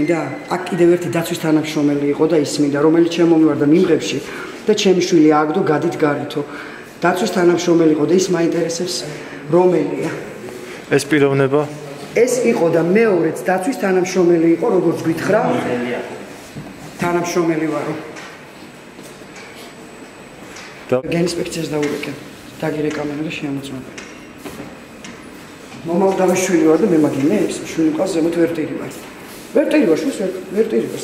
მინდა აქ კიდევ ერთი დაცვის თანამშრომელი იყო და ის მინდა რომელიც შემომივარდა მიმღებში და ჩემი შვილი ააგდო გადით გარეთო დაცვის თანამშრომელი იყო და ის მაინტერესებს რომელია ეს პიროვნება ეს იყო და მეორეც დაცვის თანამშრომელი იყო როგორც გითხრა თანამშრომელი ვარო და გენსპექციას დაურეკე დაგირე კამერა და შეამოწმებე მომავდამი შვილი ვარ და მე მაგინეებს შვილი ყავს ზემოთ ვერტირი ვარ ვერტირი ვარ შუს ვერტირი ვარ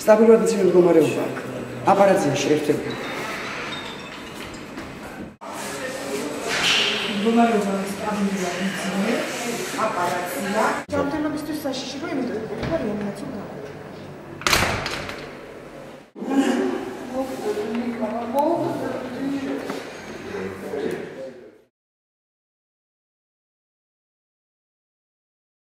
სტაბილურად ძიმე მდგომარეობა აქვს აპარატიაში ერთები მდგომარეობა სტაბილურად ძიმე აპარატია ჯანმრთელობისთვის საშიშრო იმიტომ რომ რეანიმაცია